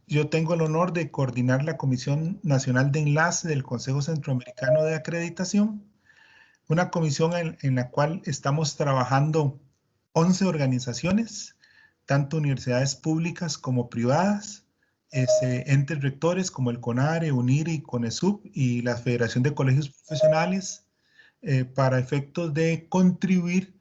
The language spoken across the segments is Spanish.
Yo tengo el honor de coordinar la Comisión Nacional de Enlace del Consejo Centroamericano de Acreditación, una comisión en la cual estamos trabajando 11 organizaciones, tanto universidades públicas como privadas, entes rectores como el CONARE, UNIRI, CONESUB y la Federación de Colegios Profesionales, para efectos de contribuir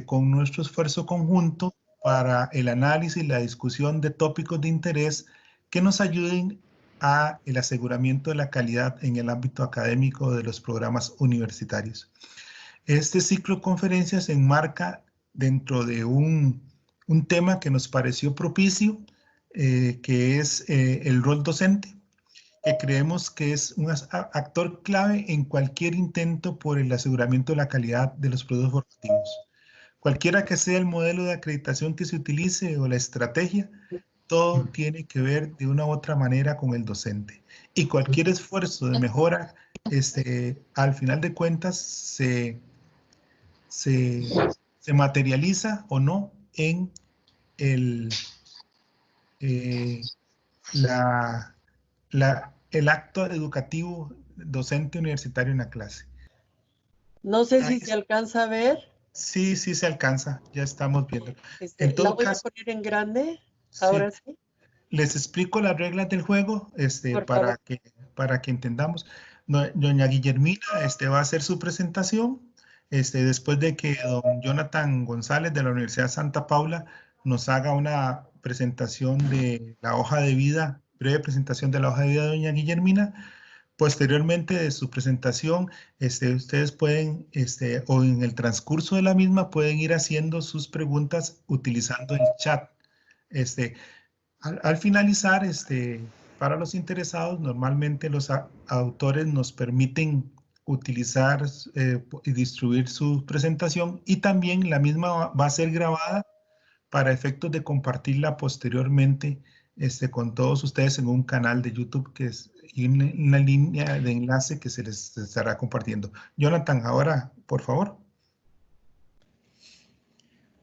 con nuestro esfuerzo conjunto para el análisis y la discusión de tópicos de interés que nos ayuden a el aseguramiento de la calidad en el ámbito académico de los programas universitarios. Este ciclo de conferencias se enmarca dentro de un tema que nos pareció propicio, que es el rol docente, que creemos que es un actor clave en cualquier intento por el aseguramiento de la calidad de los productos formativos. Cualquiera que sea el modelo de acreditación que se utilice o la estrategia, todo tiene que ver de una u otra manera con el docente. Y cualquier esfuerzo de mejora, al final de cuentas, se materializa o no en el, el acto educativo docente universitario en la clase. No sé si se alcanza a ver. Sí, sí se alcanza, ya estamos viendo. En La todo voy caso, a poner en grande, sí, ahora sí. les explico las reglas del juego Por favor. para que entendamos. Doña Guillermina va a hacer su presentación después de que don Jonathan González de la Universidad Santa Paula nos haga una presentación de la hoja de vida, breve presentación de la hoja de vida de doña Guillermina. Posteriormente de su presentación, ustedes pueden, o en el transcurso de la misma, pueden ir haciendo sus preguntas utilizando el chat. Al finalizar, para los interesados, normalmente los autores nos permiten utilizar y distribuir su presentación, y también la misma va a ser grabada para efectos de compartirla posteriormente con todos ustedes en un canal de YouTube que es y una línea de enlace que se les estará compartiendo. Jonathan, ahora, por favor.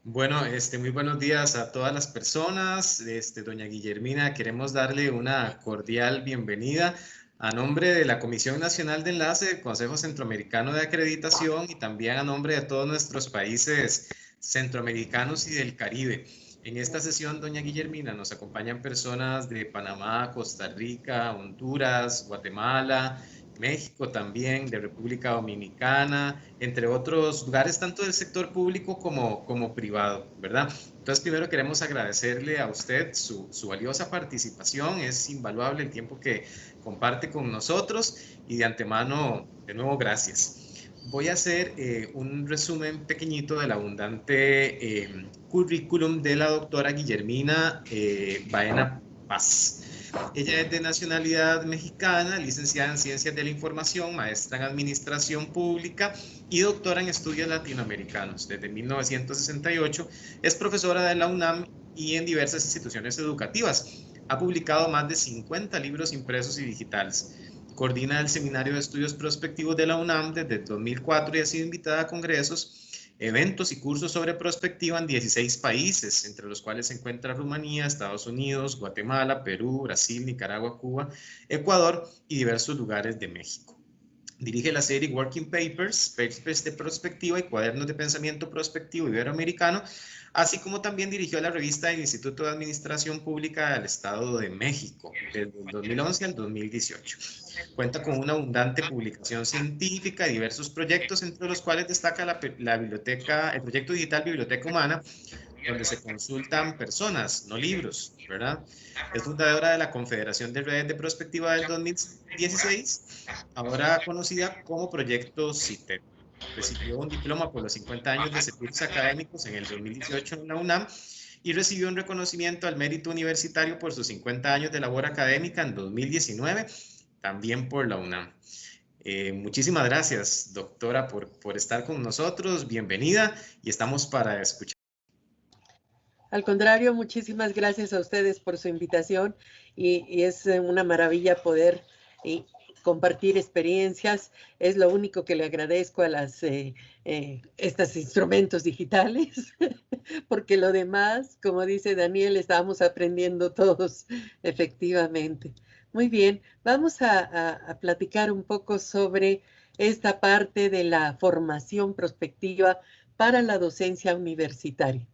Bueno, muy buenos días a todas las personas. Doña Guillermina, queremos darle una cordial bienvenida a nombre de la Comisión Nacional de Enlace del Consejo Centroamericano de Acreditación y también a nombre de todos nuestros países centroamericanos y del Caribe. En esta sesión, doña Guillermina, nos acompañan personas de Panamá, Costa Rica, Honduras, Guatemala, México también, de República Dominicana, entre otros lugares, tanto del sector público como privado, ¿verdad? Entonces, primero queremos agradecerle a usted su valiosa participación, es invaluable el tiempo que comparte con nosotros y de antemano, de nuevo, gracias. Voy a hacer un resumen pequeñito del abundante currículum de la doctora Guillermina Baena Paz. Ella es de nacionalidad mexicana, licenciada en Ciencias de la Información, maestra en Administración Pública y doctora en Estudios Latinoamericanos. Desde 1968 es profesora de la UNAM y en diversas instituciones educativas. Ha publicado más de 50 libros impresos y digitales. Coordina el Seminario de Estudios Prospectivos de la UNAM desde 2004 y ha sido invitada a congresos, eventos y cursos sobre prospectiva en 16 países, entre los cuales se encuentra Rumanía, Estados Unidos, Guatemala, Perú, Brasil, Nicaragua, Cuba, Ecuador y diversos lugares de México. Dirige la serie Working Papers, Papers de Prospectiva y Cuadernos de Pensamiento Prospectivo Iberoamericano, así como también dirigió la revista del Instituto de Administración Pública del Estado de México, desde el 2011 al 2018. Cuenta con una abundante publicación científica y diversos proyectos, entre los cuales destaca el proyecto digital Biblioteca Humana, donde se consultan personas, no libros, ¿verdad? Es fundadora de la Confederación de Redes de Prospectiva del 2016, ahora conocida como Proyecto CITEP. Recibió un diploma por los 50 años de servicios académicos en el 2018 en la UNAM y recibió un reconocimiento al mérito universitario por sus 50 años de labor académica en 2019, también por la UNAM. Muchísimas gracias, doctora, por estar con nosotros. Bienvenida y estamos para escuchar. Al contrario, muchísimas gracias a ustedes por su invitación y es una maravilla poder compartir experiencias. Es lo único que le agradezco a estos instrumentos digitales porque lo demás, como dice Daniel, estábamos aprendiendo todos, efectivamente. Muy bien, vamos a platicar un poco sobre esta parte de la formación prospectiva para la docencia universitaria.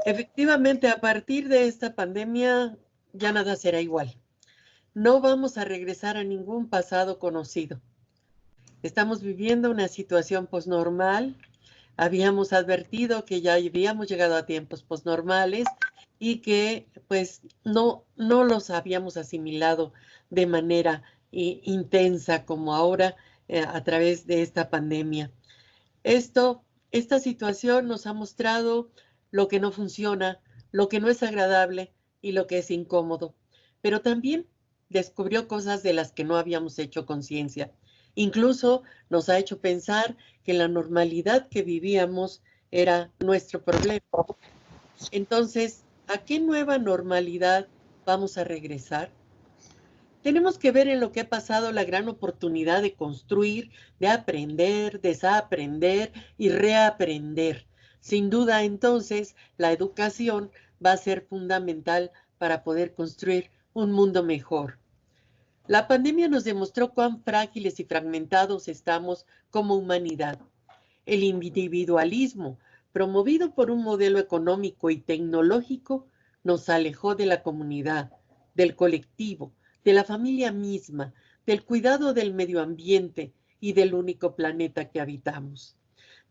Efectivamente, a partir de esta pandemia ya nada será igual. No vamos a regresar a ningún pasado conocido. Estamos viviendo una situación posnormal. Habíamos advertido que ya habíamos llegado a tiempos posnormales y que pues no los habíamos asimilado de manera intensa como ahora a través de esta pandemia. Esta situación nos ha mostrado lo que no funciona, lo que no es agradable y lo que es incómodo, pero también descubrió cosas de las que no habíamos hecho conciencia. Incluso nos ha hecho pensar que la normalidad que vivíamos era nuestro problema. Entonces, ¿a qué nueva normalidad vamos a regresar? Tenemos que ver en lo que ha pasado la gran oportunidad de construir, de aprender, desaprender y reaprender. Sin duda, entonces, la educación va a ser fundamental para poder construir un mundo mejor. La pandemia nos demostró cuán frágiles y fragmentados estamos como humanidad. El individualismo, promovido por un modelo económico y tecnológico, nos alejó de la comunidad, del colectivo, de la familia misma, del cuidado del medio ambiente y del único planeta que habitamos.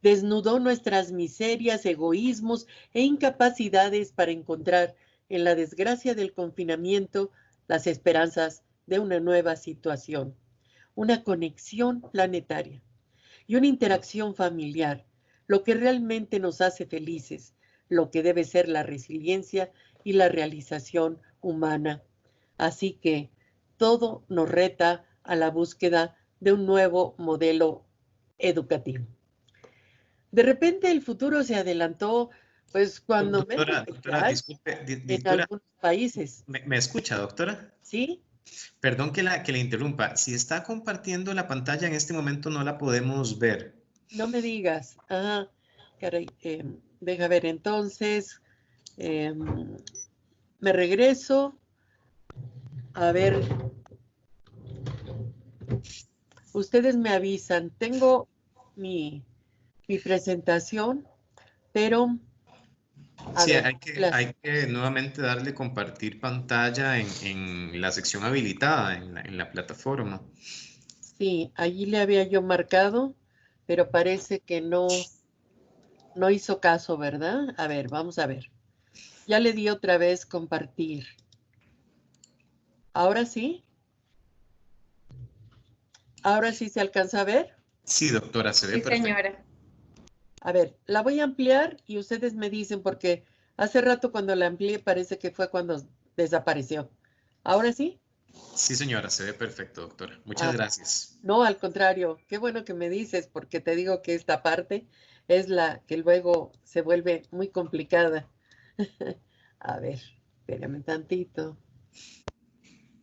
Desnudó nuestras miserias, egoísmos e incapacidades para encontrar en la desgracia del confinamiento las esperanzas de una nueva situación, una conexión planetaria y una interacción familiar, lo que realmente nos hace felices, lo que debe ser la resiliencia y la realización humana. Así que todo nos reta a la búsqueda de un nuevo modelo educativo. De repente el futuro se adelantó, pues cuando Doctora, disculpe, en algunos países. ¿Me escucha, doctora? ¿Sí? Perdón que la interrumpa. Si está compartiendo la pantalla en este momento no la podemos ver. No me digas. Ajá, caray. Deja ver, entonces, me regreso. A ver, ustedes me avisan. Tengo mi presentación, pero... Sí, hay que nuevamente darle compartir pantalla en la sección habilitada, en la plataforma. Sí, allí le había yo marcado, pero parece que no hizo caso, ¿verdad? A ver, vamos a ver. Ya le di otra vez compartir. ¿Ahora sí? ¿Ahora sí se alcanza a ver? Sí, doctora, se ve perfecto. Sí, señora. A ver, la voy a ampliar y ustedes me dicen porque hace rato cuando la amplié parece que fue cuando desapareció. ¿Ahora sí? Sí, señora, se ve perfecto, doctora. Muchas gracias. No, al contrario, qué bueno que me dices porque te digo que esta parte es la que luego se vuelve muy complicada. A ver, espérame tantito.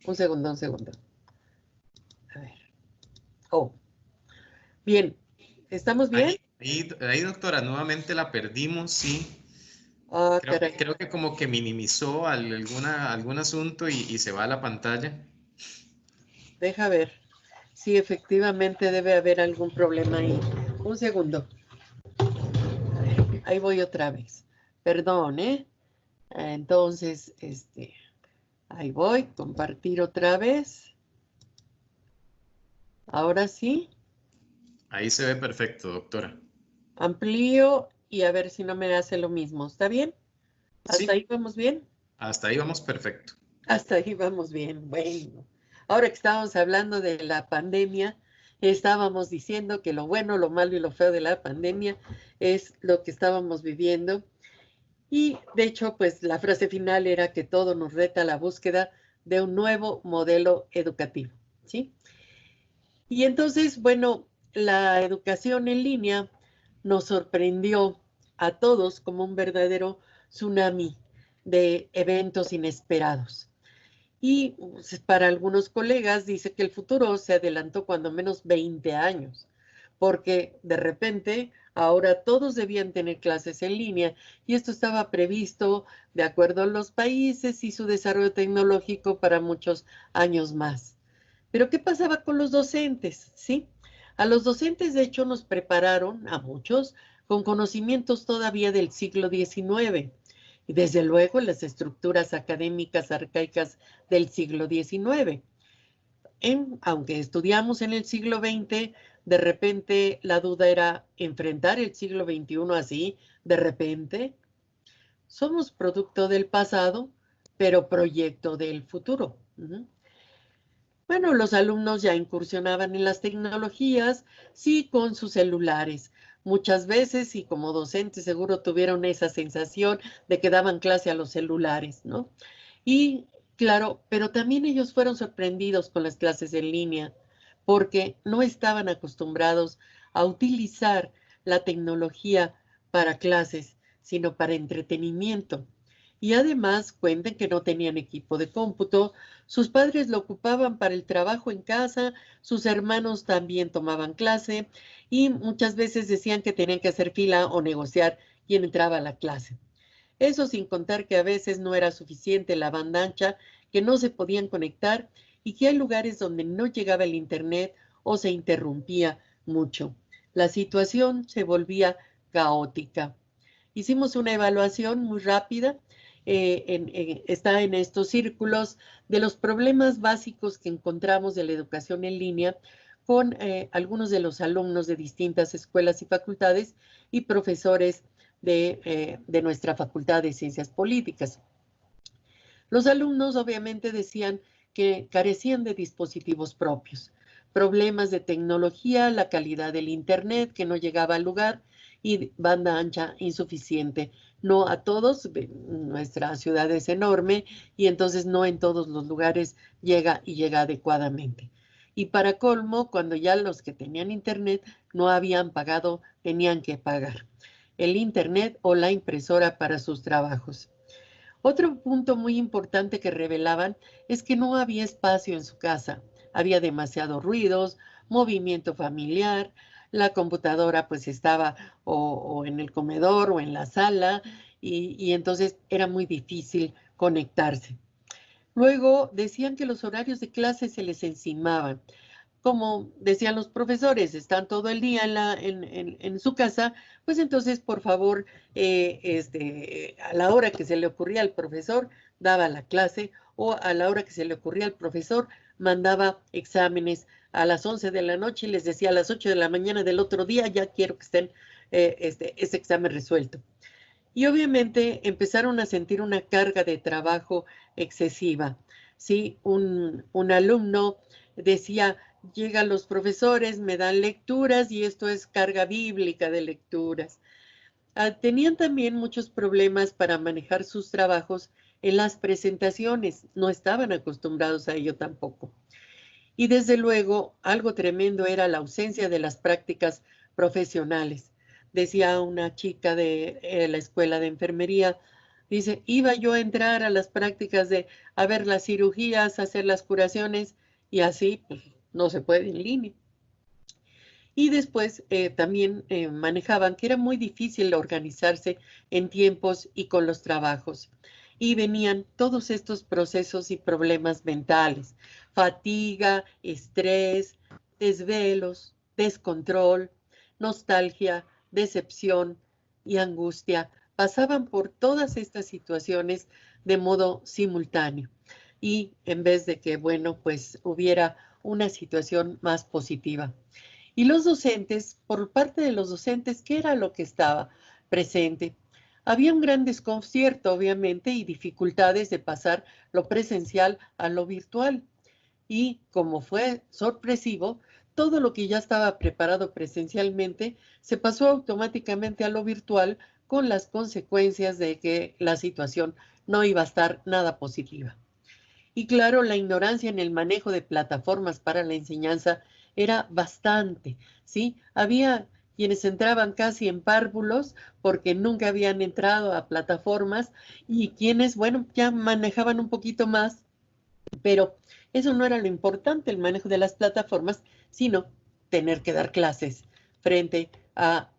Un segundo. A ver. Oh. Bien. ¿Estamos bien? Ahí, doctora, nuevamente la perdimos, sí. Ah, caray. Creo que como que minimizó algún asunto y se va a la pantalla. Deja ver. Sí, efectivamente debe haber algún problema ahí. Un segundo. A ver, ahí voy otra vez. Perdón, ¿eh? Entonces, ahí voy. Compartir otra vez. Ahora sí. Ahí se ve perfecto, doctora. Amplío y a ver si no me hace lo mismo. ¿Está bien? ¿Hasta Sí. ahí vamos bien? Hasta ahí vamos perfecto. Hasta ahí vamos bien. Bueno, ahora que estábamos hablando de la pandemia, estábamos diciendo que lo bueno, lo malo y lo feo de la pandemia es lo que estábamos viviendo. Y de hecho, pues la frase final era que todo nos reta a la búsqueda de un nuevo modelo educativo, ¿sí? Y entonces, bueno, la educación en línea nos sorprendió a todos como un verdadero tsunami de eventos inesperados. Y pues, para algunos colegas dice que el futuro se adelantó cuando menos 20 años, porque de repente ahora todos debían tener clases en línea y esto estaba previsto de acuerdo a los países y su desarrollo tecnológico para muchos años más. Pero ¿qué pasaba con los docentes? ¿Sí? A los docentes, de hecho, nos prepararon, a muchos, con conocimientos todavía del siglo XIX. Y desde luego las estructuras académicas arcaicas del siglo XIX. Aunque estudiamos en el siglo XX, de repente la duda era enfrentar el siglo XXI así, de repente. Somos producto del pasado, pero proyecto del futuro. Bueno, los alumnos ya incursionaban en las tecnologías, sí, con sus celulares. Muchas veces, y como docentes seguro tuvieron esa sensación de que daban clase a los celulares, ¿no? Y claro, pero también ellos fueron sorprendidos con las clases en línea, porque no estaban acostumbrados a utilizar la tecnología para clases, sino para entretenimiento. Y además cuentan que no tenían equipo de cómputo, sus padres lo ocupaban para el trabajo en casa, sus hermanos también tomaban clase y muchas veces decían que tenían que hacer fila o negociar quién entraba a la clase. Eso sin contar que a veces no era suficiente la banda ancha, que no se podían conectar y que hay lugares donde no llegaba el internet o se interrumpía mucho. La situación se volvía caótica. Hicimos una evaluación muy rápida, está en estos círculos de los problemas básicos que encontramos de la educación en línea con algunos de los alumnos de distintas escuelas y facultades y profesores de nuestra Facultad de Ciencias Políticas. Los alumnos obviamente decían que carecían de dispositivos propios, problemas de tecnología, la calidad del internet que no llegaba al lugar y banda ancha insuficiente. No a todos, nuestra ciudad es enorme y entonces no en todos los lugares llega y llega adecuadamente. Y para colmo, cuando ya los que tenían internet no habían pagado, tenían que pagar el internet o la impresora para sus trabajos. Otro punto muy importante que revelaban es que no había espacio en su casa. Había demasiados ruidos, movimiento familiar, la computadora pues estaba o en el comedor o en la sala y entonces era muy difícil conectarse. Luego decían que los horarios de clase se les encimaban. Como decían los profesores, están todo el día en su casa, pues entonces, por favor, a la hora que se le ocurría al profesor, daba la clase, o a la hora que se le ocurría al profesor, mandaba exámenes a las 11 de la noche y les decía a las 8 de la mañana del otro día, ya quiero que estén ese examen resuelto. Y obviamente empezaron a sentir una carga de trabajo excesiva. ¿Sí? Un alumno decía, llegan los profesores, me dan lecturas y esto es carga bíblica de lecturas. Tenían también muchos problemas para manejar sus trabajos en las presentaciones. No estaban acostumbrados a ello tampoco. Y desde luego, algo tremendo era la ausencia de las prácticas profesionales. Decía una chica de la escuela de enfermería, dice, iba yo a entrar a las prácticas de a ver las cirugías, hacer las curaciones y así pues, no se puede en línea. Y después también manejaban que era muy difícil organizarse en tiempos y con los trabajos. Y venían todos estos procesos y problemas mentales, fatiga, estrés, desvelos, descontrol, nostalgia, decepción y angustia. Pasaban por todas estas situaciones de modo simultáneo. Y en vez de que, bueno, pues hubiera una situación más positiva. Y los docentes, por parte de los docentes, ¿qué era lo que estaba presente? Había un gran desconcierto, obviamente, y dificultades de pasar lo presencial a lo virtual. Y como fue sorpresivo, todo lo que ya estaba preparado presencialmente se pasó automáticamente a lo virtual con las consecuencias de que la situación no iba a estar nada positiva. Y claro, la ignorancia en el manejo de plataformas para la enseñanza era bastante, ¿sí? Había quienes entraban casi en párvulos porque nunca habían entrado a plataformas y quienes, bueno, ya manejaban un poquito más, pero eso no era lo importante, el manejo de las plataformas, sino tener que dar clases frente a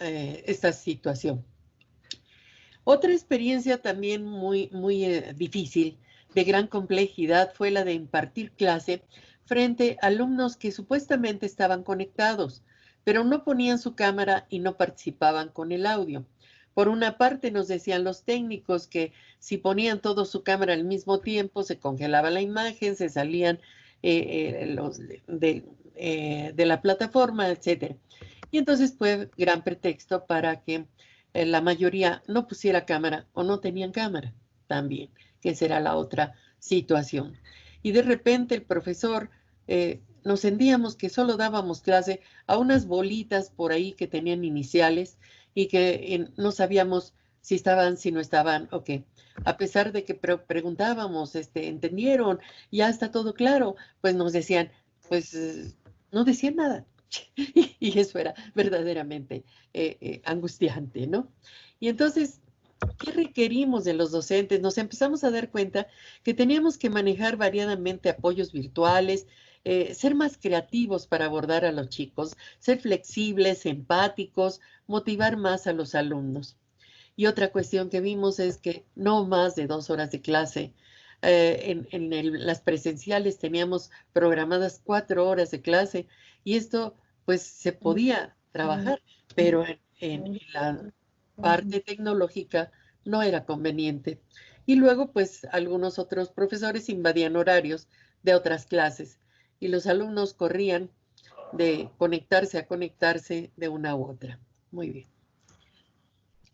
esta situación. Otra experiencia también muy difícil, de gran complejidad, fue la de impartir clase frente a alumnos que supuestamente estaban conectados, pero no ponían su cámara y no participaban con el audio. Por una parte nos decían los técnicos que si ponían toda su cámara al mismo tiempo se congelaba la imagen, se salían los de la plataforma, etc. Y entonces fue gran pretexto para que la mayoría no pusiera cámara o no tenían cámara también, que será la otra situación. Y de repente el profesor, nos sentíamos que solo dábamos clase a unas bolitas por ahí que tenían iniciales y que no sabíamos si estaban, si no estaban, o qué. A pesar de que preguntábamos, ¿entendieron? Ya está todo claro. Pues nos decían, pues no decían nada. Y eso era verdaderamente angustiante, ¿no? Y entonces, ¿qué requerimos de los docentes? Nos empezamos a dar cuenta que teníamos que manejar variadamente apoyos virtuales, ser más creativos para abordar a los chicos, ser flexibles, empáticos, motivar más a los alumnos. Y otra cuestión que vimos es que no más de 2 horas de clase. Las presenciales teníamos programadas 4 horas de clase y esto pues se podía trabajar, pero en la parte tecnológica no era conveniente. Y luego pues algunos otros profesores invadían horarios de otras clases y los alumnos corrían de conectarse a conectarse de una u otra. Muy bien.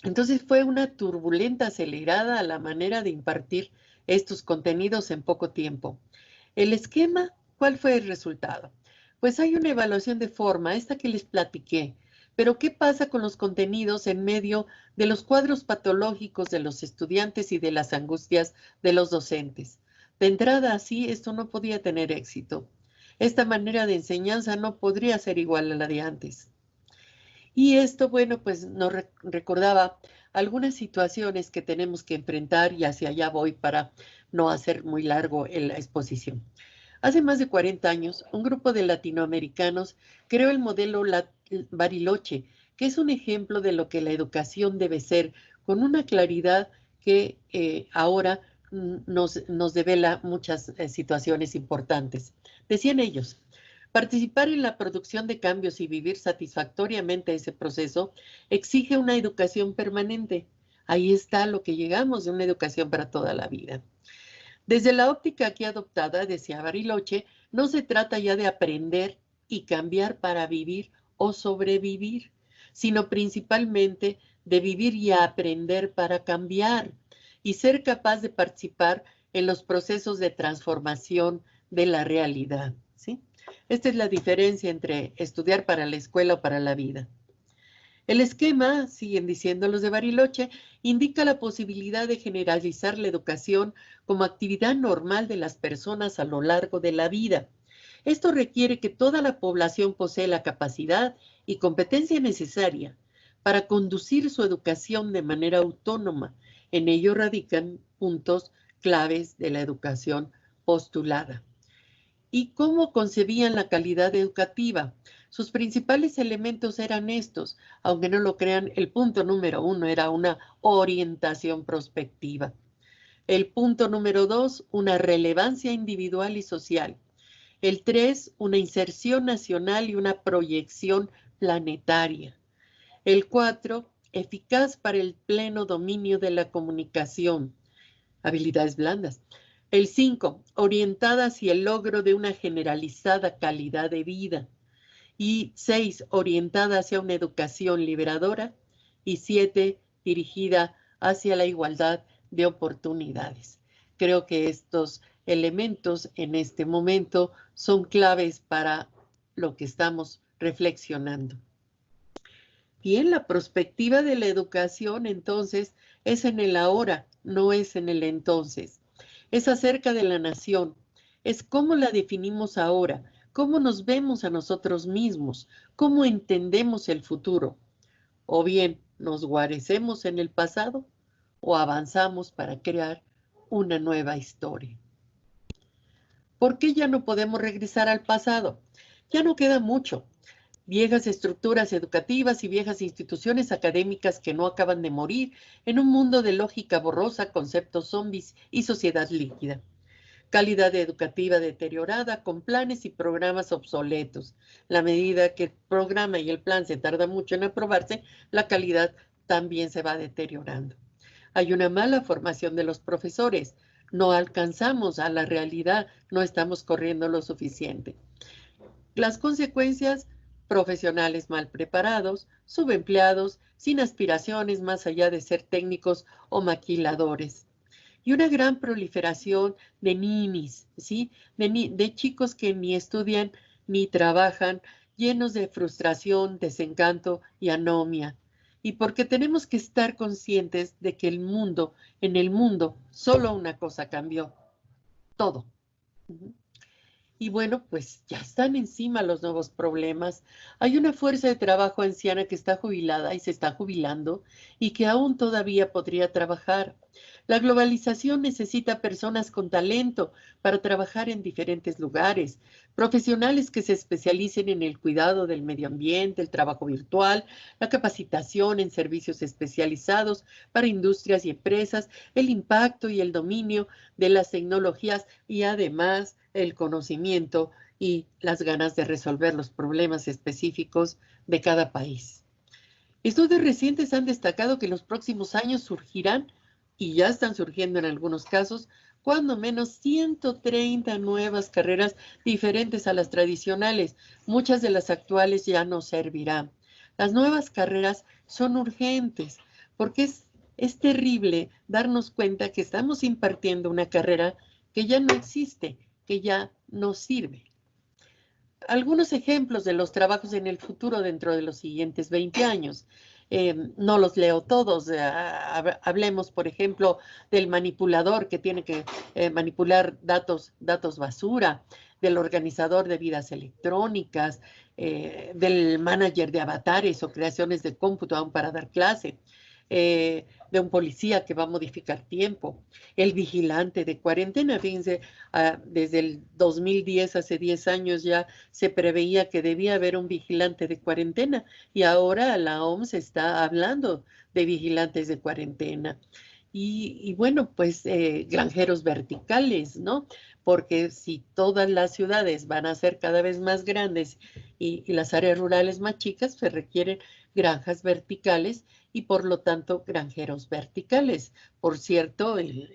Entonces fue una turbulenta acelerada a la manera de impartir estos contenidos en poco tiempo. El esquema, ¿cuál fue el resultado? Pues hay una evaluación de forma, esta que les platiqué, pero ¿qué pasa con los contenidos en medio de los cuadros patológicos de los estudiantes y de las angustias de los docentes? De entrada, así, esto no podía tener éxito. Esta manera de enseñanza no podría ser igual a la de antes. Y esto, bueno, pues nos recordaba algunas situaciones que tenemos que enfrentar y hacia allá voy para no hacer muy largo la exposición. Hace más de 40 años, un grupo de latinoamericanos creó el modelo Bariloche, que es un ejemplo de lo que la educación debe ser, con una claridad que ahora nos devela muchas situaciones importantes. Decían ellos: participar en la producción de cambios y vivir satisfactoriamente ese proceso exige una educación permanente. Ahí está lo que llegamos, de una educación para toda la vida. Desde la óptica aquí adoptada, decía Bariloche, no se trata ya de aprender y cambiar para vivir o sobrevivir, sino principalmente de vivir y aprender para cambiar y ser capaz de participar en los procesos de transformación de la realidad, ¿sí? Esta es la diferencia entre estudiar para la escuela o para la vida. El esquema, siguen diciendo los de Bariloche, indica la posibilidad de generalizar la educación como actividad normal de las personas a lo largo de la vida. Esto requiere que toda la población posea la capacidad y competencia necesaria para conducir su educación de manera autónoma. En ello radican puntos claves de la educación postulada. ¿Y cómo concebían la calidad educativa? Sus principales elementos eran estos. Aunque no lo crean, el punto número 1 era una orientación prospectiva. El punto número 2, una relevancia individual y social. El 3, una inserción nacional y una proyección planetaria. El 4, eficaz para el pleno dominio de la comunicación. Habilidades blandas. El 5, orientada hacia el logro de una generalizada calidad de vida. Y 6, orientada hacia una educación liberadora. Y 7, dirigida hacia la igualdad de oportunidades. Creo que estos elementos en este momento son claves para lo que estamos reflexionando. Bien, la perspectiva de la educación entonces es en el ahora, no es en el entonces. Es acerca de la nación, es cómo la definimos ahora, cómo nos vemos a nosotros mismos, cómo entendemos el futuro. O bien nos guarecemos en el pasado o avanzamos para crear una nueva historia. ¿Por qué ya no podemos regresar al pasado? Ya no queda mucho. viejas estructuras educativas y viejas instituciones académicas que no acaban de morir en un mundo de lógica borrosa, conceptos zombies y sociedad líquida. Calidad educativa deteriorada con planes y programas obsoletos. La medida que el programa y el plan se tarda mucho en aprobarse, la calidad también se va deteriorando. Hay una mala formación de los profesores. No alcanzamos a la realidad, no estamos corriendo lo suficiente. Las consecuencias: profesionales mal preparados, subempleados, sin aspiraciones más allá de ser técnicos o maquiladores. Y una gran proliferación de ninis, ¿sí? De chicos que ni estudian ni trabajan, llenos de frustración, desencanto y anomia. Y porque tenemos que estar conscientes de que en el mundo, solo una cosa cambió: todo. Y bueno, pues ya están encima los nuevos problemas. Hay una fuerza de trabajo anciana que está jubilada y se está jubilando y que aún todavía podría trabajar. La globalización necesita personas con talento para trabajar en diferentes lugares, profesionales que se especialicen en el cuidado del medio ambiente, el trabajo virtual, la capacitación en servicios especializados para industrias y empresas, el impacto y el dominio de las tecnologías y además el conocimiento y las ganas de resolver los problemas específicos de cada país. Estudios recientes han destacado que en los próximos años surgirán, y ya están surgiendo en algunos casos, cuando menos 130 nuevas carreras diferentes a las tradicionales. Muchas de las actuales ya no servirán. Las nuevas carreras son urgentes porque es terrible darnos cuenta que estamos impartiendo una carrera que ya no existe, que ya no sirve. Algunos ejemplos de los trabajos en el futuro dentro de los siguientes 20 años. No los leo todos. Hablemos, por ejemplo, del manipulador que tiene que manipular datos basura, del organizador de vidas electrónicas, del manager de avatares o creaciones de cómputo aún para dar clase, de un policía que va a modificar tiempo, el vigilante de cuarentena. Fíjense, desde el 2010, hace 10 años ya se preveía que debía haber un vigilante de cuarentena y ahora la OMS está hablando de vigilantes de cuarentena. Y bueno, pues granjeros verticales, ¿no? Porque si todas las ciudades van a ser cada vez más grandes y las áreas rurales más chicas, se requieren granjas verticales y por lo tanto granjeros verticales. Por cierto, el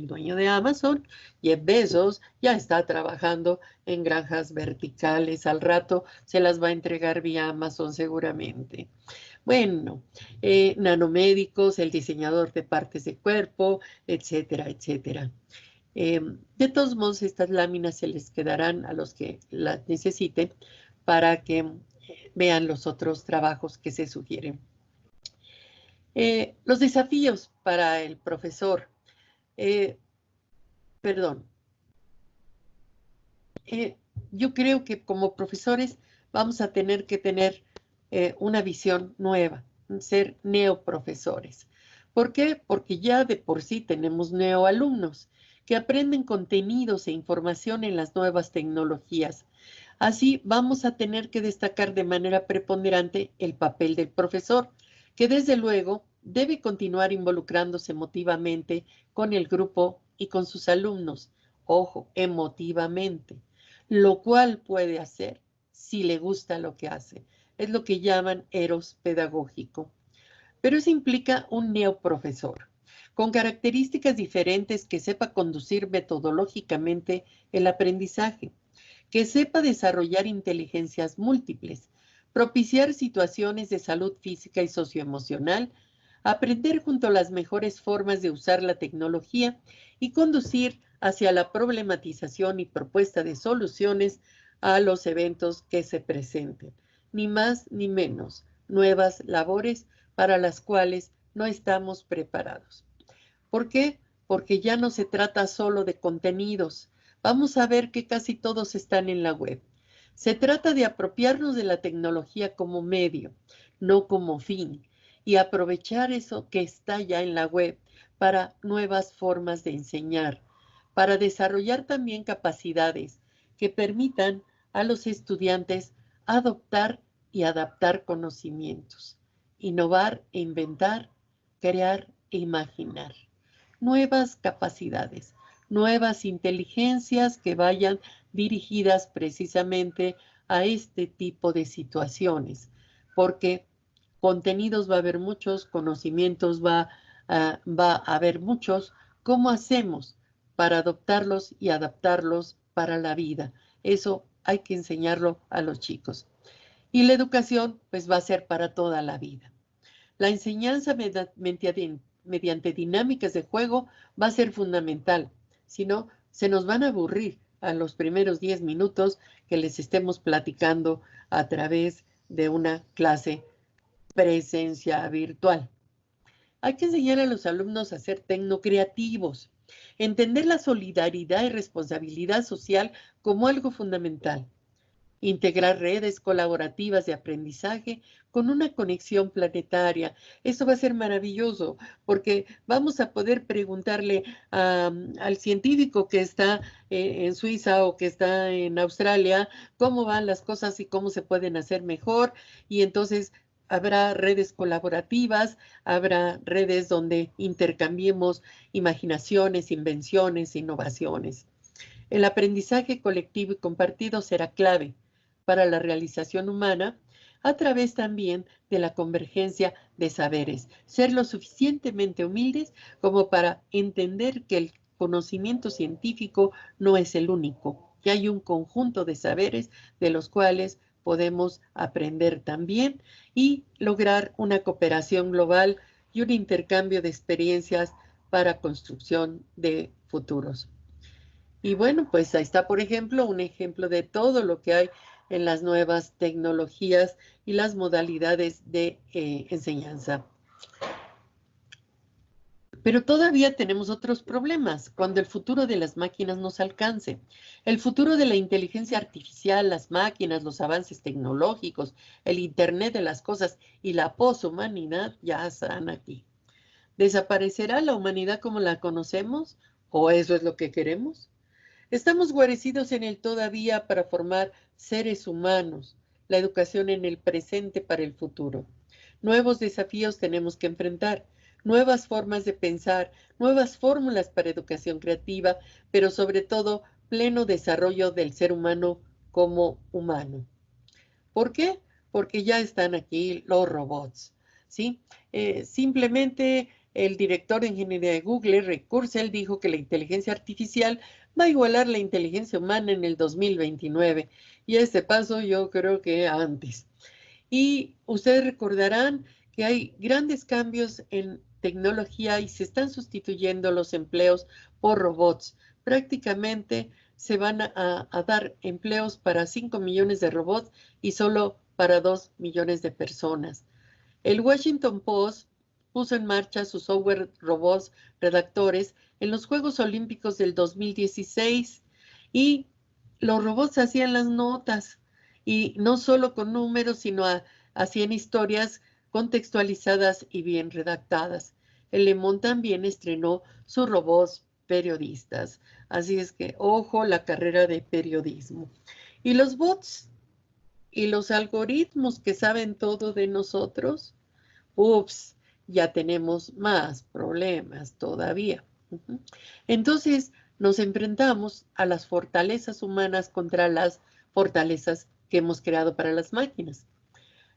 dueño de Amazon, Jeff Bezos, ya está trabajando en granjas verticales. Al rato se las va a entregar vía Amazon seguramente. Bueno, nanomédicos, el diseñador de partes de cuerpo, etcétera, etcétera. De todos modos, estas láminas se les quedarán a los que las necesiten para que vean los otros trabajos que se sugieren. Los desafíos para el profesor. Yo creo que como profesores vamos a tener que tener una visión nueva, ser neoprofesores. ¿Por qué? Porque ya de por sí tenemos neoalumnos que aprenden contenidos e información en las nuevas tecnologías. Así vamos a tener que destacar de manera preponderante el papel del profesor, que desde luego debe continuar involucrándose emotivamente con el grupo y con sus alumnos. Ojo, emotivamente. Lo cual puede hacer si le gusta lo que hace. Es lo que llaman eros pedagógico. Pero eso implica un neoprofesor, con características diferentes, que sepa conducir metodológicamente el aprendizaje, que sepa desarrollar inteligencias múltiples, propiciar situaciones de salud física y socioemocional, aprender junto a las mejores formas de usar la tecnología y conducir hacia la problematización y propuesta de soluciones a los eventos que se presenten. Ni más ni menos, nuevas labores para las cuales no estamos preparados. ¿Por qué? Porque ya no se trata solo de contenidos. Vamos a ver que casi todos están en la web. Se trata de apropiarnos de la tecnología como medio, no como fin, y aprovechar eso que está ya en la web para nuevas formas de enseñar, para desarrollar también capacidades que permitan a los estudiantes adoptar y adaptar conocimientos, innovar e inventar, crear e imaginar. Nuevas capacidades, nuevas inteligencias que vayan dirigidas precisamente a este tipo de situaciones, porque contenidos va a haber muchos, conocimientos va a haber muchos. ¿Cómo hacemos para adoptarlos y adaptarlos para la vida? Eso hay que enseñarlo a los chicos. Y la educación, pues, va a ser para toda la vida. La enseñanza mediante dinámicas de juego va a ser fundamental. Si no, se nos van a aburrir a los primeros 10 minutos que les estemos platicando a través de una clase presencia virtual. Hay que enseñar a los alumnos a ser tecnocreativos, entender la solidaridad y responsabilidad social como algo fundamental, integrar redes colaborativas de aprendizaje con una conexión planetaria. Eso va a ser maravilloso porque vamos a poder preguntarle al científico que está en Suiza o que está en Australia cómo van las cosas y cómo se pueden hacer mejor, y entonces habrá redes colaborativas, habrá redes donde intercambiemos imaginaciones, invenciones, innovaciones. El aprendizaje colectivo y compartido será clave para la realización humana a través también de la convergencia de saberes. Ser lo suficientemente humildes como para entender que el conocimiento científico no es el único, que hay un conjunto de saberes de los cuales podemos aprender también y lograr una cooperación global y un intercambio de experiencias para construcción de futuros. Y bueno, pues ahí está, por ejemplo, un ejemplo de todo lo que hay en las nuevas tecnologías y las modalidades de enseñanza. Pero todavía tenemos otros problemas cuando el futuro de las máquinas nos alcance. El futuro de la inteligencia artificial, las máquinas, los avances tecnológicos, el Internet de las cosas y la poshumanidad ya están aquí. ¿Desaparecerá la humanidad como la conocemos? ¿O eso es lo que queremos? Estamos guarecidos en el todavía para formar seres humanos, la educación en el presente para el futuro. Nuevos desafíos tenemos que enfrentar, nuevas formas de pensar, nuevas fórmulas para educación creativa, pero sobre todo pleno desarrollo del ser humano como humano. ¿Por qué? Porque ya están aquí los robots, ¿sí? Simplemente el director de ingeniería de Google, Ray Kurzweil, dijo que la inteligencia artificial va a igualar la inteligencia humana en el 2029. Y a este paso yo creo que antes. Y ustedes recordarán que hay grandes cambios en tecnología y se están sustituyendo los empleos por robots. Prácticamente se van a dar empleos para 5 millones de robots y solo para 2 millones de personas. El Washington Post puso en marcha sus software robots redactores en los Juegos Olímpicos del 2016 y los robots hacían las notas y no solo con números, sino hacían historias contextualizadas y bien redactadas. El Le Monde también estrenó sus robots periodistas. Así es que, ojo, la carrera de periodismo. Y los bots y los algoritmos que saben todo de nosotros, ups, ya tenemos más problemas todavía. Entonces, nos enfrentamos a las fortalezas humanas contra las fortalezas que hemos creado para las máquinas.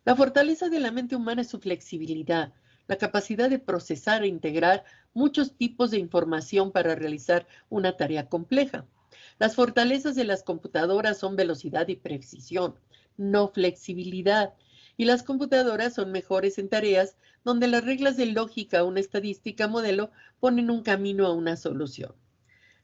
La fortaleza de la mente humana es su flexibilidad, la capacidad de procesar e integrar muchos tipos de información para realizar una tarea compleja. Las fortalezas de las computadoras son velocidad y precisión, no flexibilidad. Y las computadoras son mejores en tareas donde las reglas de lógica, una estadística modelo, ponen un camino a una solución.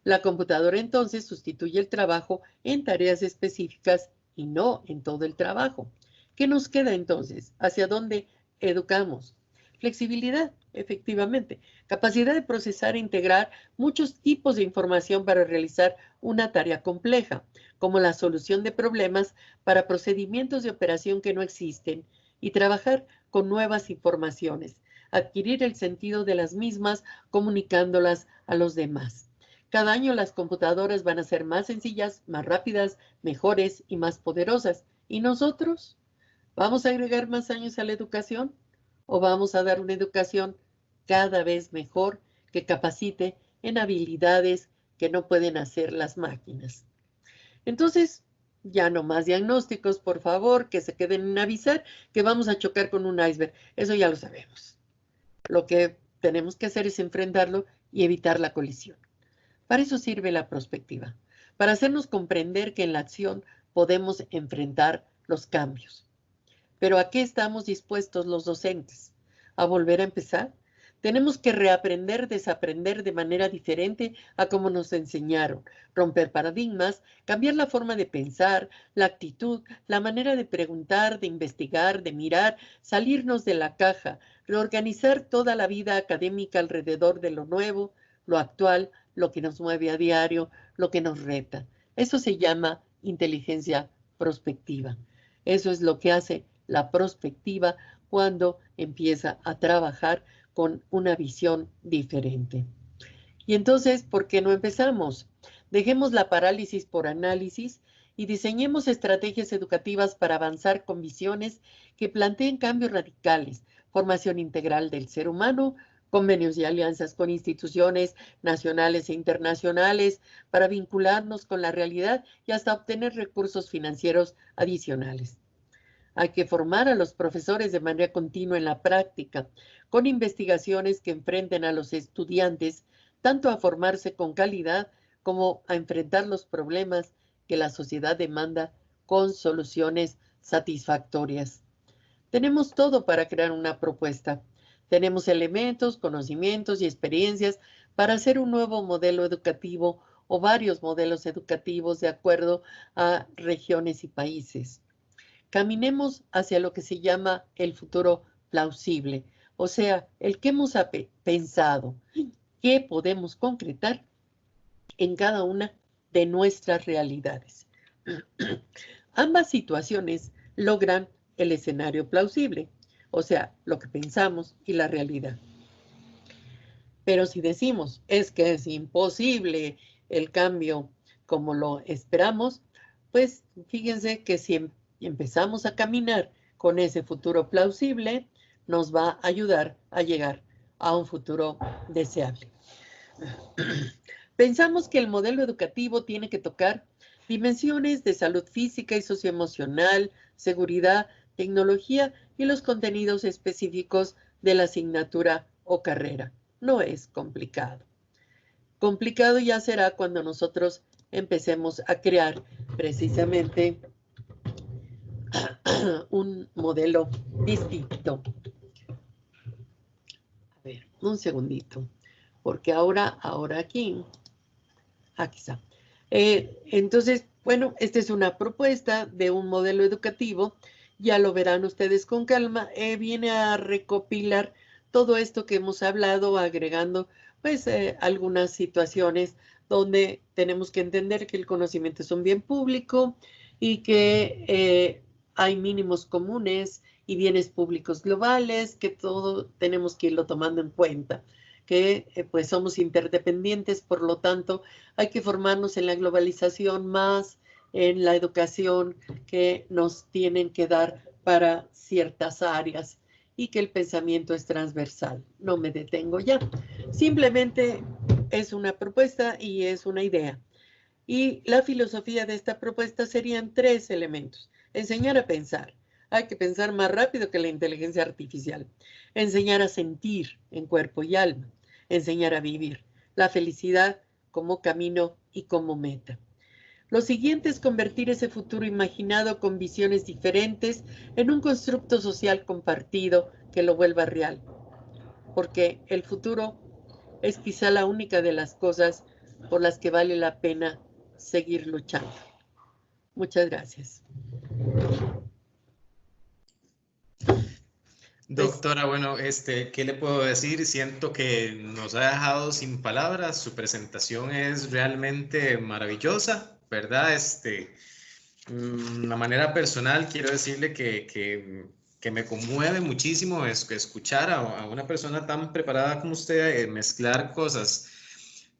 La computadora entonces sustituye el trabajo en tareas específicas y no en todo el trabajo. ¿Qué nos queda entonces? ¿Hacia dónde educamos? Flexibilidad, efectivamente. Capacidad de procesar e integrar muchos tipos de información para realizar una tarea compleja, como la solución de problemas para procedimientos de operación que no existen y trabajar con nuevas informaciones, adquirir el sentido de las mismas comunicándolas a los demás. Cada año las computadoras van a ser más sencillas, más rápidas, mejores y más poderosas. ¿Y nosotros? ¿Vamos a agregar más años a la educación o vamos a dar una educación cada vez mejor que capacite en habilidades que no pueden hacer las máquinas? Entonces, ya no más diagnósticos, por favor, que se queden en avisar que vamos a chocar con un iceberg. Eso ya lo sabemos. Lo que tenemos que hacer es enfrentarlo y evitar la colisión. Para eso sirve la prospectiva, para hacernos comprender que en la acción podemos enfrentar los cambios. Pero ¿a qué estamos dispuestos los docentes? ¿A volver a empezar? Tenemos que reaprender, desaprender de manera diferente a como nos enseñaron, romper paradigmas, cambiar la forma de pensar, la actitud, la manera de preguntar, de investigar, de mirar, salirnos de la caja, reorganizar toda la vida académica alrededor de lo nuevo, lo actual, lo que nos mueve a diario, lo que nos reta. Eso se llama inteligencia prospectiva. Eso es lo que hace la prospectiva cuando empieza a trabajar con una visión diferente. Y entonces, ¿por qué no empezamos? Dejemos la parálisis por análisis y diseñemos estrategias educativas para avanzar con visiones que planteen cambios radicales, formación integral del ser humano, convenios y alianzas con instituciones nacionales e internacionales para vincularnos con la realidad y hasta obtener recursos financieros adicionales. Hay que formar a los profesores de manera continua en la práctica, con investigaciones que enfrenten a los estudiantes tanto a formarse con calidad como a enfrentar los problemas que la sociedad demanda con soluciones satisfactorias. Tenemos todo para crear una propuesta. Tenemos elementos, conocimientos y experiencias para hacer un nuevo modelo educativo o varios modelos educativos de acuerdo a regiones y países. Caminemos hacia lo que se llama el futuro plausible, o sea, el que hemos pensado, que podemos concretar en cada una de nuestras realidades. Ambas situaciones logran el escenario plausible, o sea, lo que pensamos y la realidad. Pero si decimos es que es imposible el cambio como lo esperamos, pues fíjense que si empezamos a caminar con ese futuro plausible, nos va a ayudar a llegar a un futuro deseable. Pensamos que el modelo educativo tiene que tocar dimensiones de salud física y socioemocional, seguridad, tecnología y los contenidos específicos de la asignatura o carrera. No es complicado. Complicado ya será cuando nosotros empecemos a crear precisamente un modelo distinto. A ver, un segundito, porque ahora aquí está. Entonces, bueno, esta es una propuesta de un modelo educativo, ya lo verán ustedes con calma, viene a recopilar todo esto que hemos hablado, agregando pues algunas situaciones donde tenemos que entender que el conocimiento es un bien público y que hay mínimos comunes y bienes públicos globales, que todo tenemos que irlo tomando en cuenta, que pues somos interdependientes, por lo tanto hay que formarnos en la globalización más en la educación que nos tienen que dar para ciertas áreas y que el pensamiento es transversal. No me detengo ya. Simplemente es una propuesta y es una idea. Y la filosofía de esta propuesta serían 3 elementos. Enseñar a pensar. Hay que pensar más rápido que la inteligencia artificial. Enseñar a sentir en cuerpo y alma. Enseñar a vivir. La felicidad como camino y como meta. Lo siguiente es convertir ese futuro imaginado con visiones diferentes en un constructo social compartido que lo vuelva real. Porque el futuro es quizá la única de las cosas por las que vale la pena seguir luchando. Muchas gracias. Doctora, bueno, ¿qué le puedo decir? Siento que nos ha dejado sin palabras. Su presentación es realmente maravillosa, ¿verdad? De manera personal, quiero decirle que me conmueve muchísimo escuchar a una persona tan preparada como usted mezclar cosas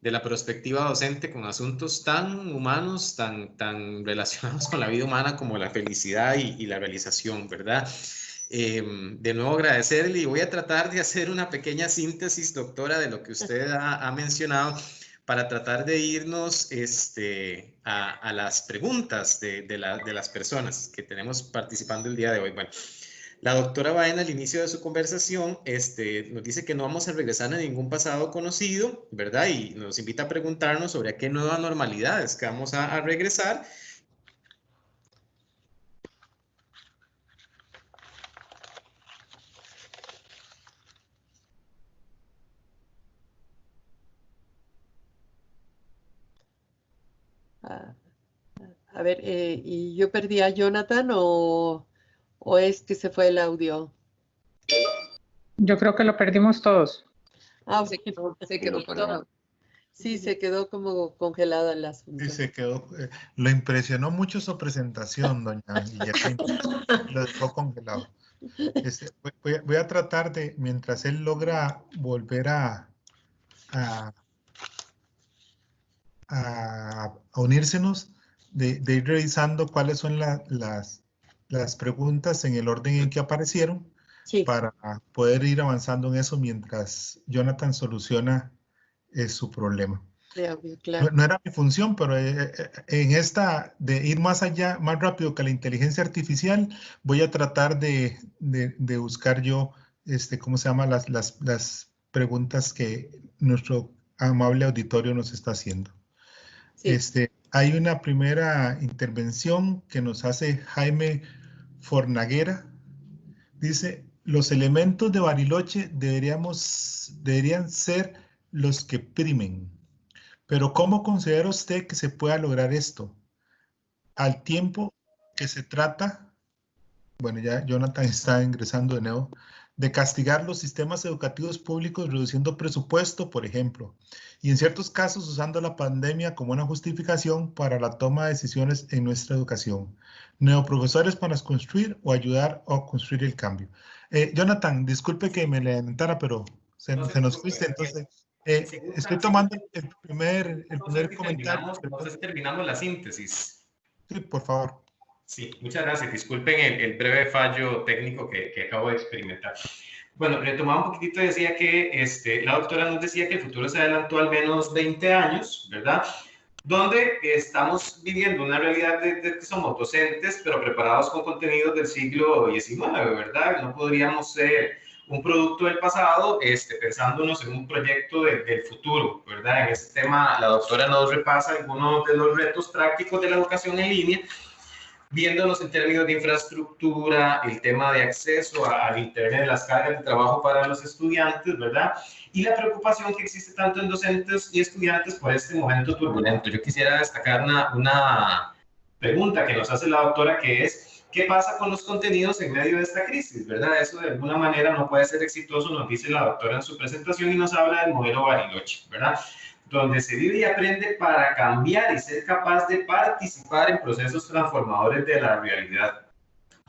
de la perspectiva docente con asuntos tan humanos, tan relacionados con la vida humana como la felicidad y la realización, ¿verdad? De nuevo agradecerle y voy a tratar de hacer una pequeña síntesis, doctora, de lo que usted ha mencionado para tratar de irnos a las preguntas de las personas que tenemos participando el día de hoy. Bueno, la doctora Baena al inicio de su conversación nos dice que no vamos a regresar a ningún pasado conocido, ¿verdad? Y nos invita a preguntarnos sobre a qué nuevas normalidades que vamos a regresar. A ver, ¿y yo perdí a Jonathan o es que se fue el audio? Yo creo que lo perdimos todos. Ah, se quedó colgado. Sí, se quedó como congelada el asunto. Sí, se quedó. Lo impresionó mucho su presentación, doña Guillermina. Lo dejó congelado. Voy a tratar de, mientras él logra volver a unírsenos, de ir revisando cuáles son las preguntas en el orden en que aparecieron, sí, para poder ir avanzando en eso mientras Jonathan soluciona su problema. de audio, claro. No era mi función, pero en esta de ir más allá, más rápido que la inteligencia artificial, voy a tratar de buscar yo, ¿cómo se llama? Las preguntas que nuestro amable auditorio nos está haciendo. Sí. Hay una primera intervención que nos hace Jaime Fornaguera. Dice, los elementos de Bariloche deberían ser los que primen. Pero ¿cómo considera usted que se pueda lograr esto? Al tiempo que se trata, bueno, ya Jonathan está ingresando de nuevo, de castigar los sistemas educativos públicos reduciendo presupuesto, por ejemplo, y en ciertos casos usando la pandemia como una justificación para la toma de decisiones en nuestra educación. Neoprofesores para construir o ayudar a construir el cambio. Jonathan, disculpe que me lamentara, pero se nos fuiste, entonces... estoy tomando el primer comentario. No sé si terminamos la síntesis. Sí, por favor. Sí, muchas gracias. Disculpen el breve fallo técnico que acabo de experimentar. Bueno, retomaba un poquitito y decía que la doctora nos decía que el futuro se adelantó al menos 20 años, ¿verdad? Donde estamos viviendo una realidad de que somos docentes, pero preparados con contenidos del siglo XIX, ¿verdad? No podríamos ser un producto del pasado, pensándonos en un proyecto del futuro, ¿verdad? En este tema, la doctora nos repasa algunos de los retos prácticos de la educación en línea, viéndonos en términos de infraestructura, el tema de acceso al Internet, las cargas de trabajo para los estudiantes, ¿verdad? Y la preocupación que existe tanto en docentes y estudiantes por este momento turbulento. Yo quisiera destacar una pregunta que nos hace la doctora, que es, ¿qué pasa con los contenidos en medio de esta crisis, verdad? Eso de alguna manera no puede ser exitoso, nos dice la doctora en su presentación y nos habla del modelo Bariloche, ¿verdad? Donde se vive y aprende para cambiar y ser capaz de participar en procesos transformadores de la realidad,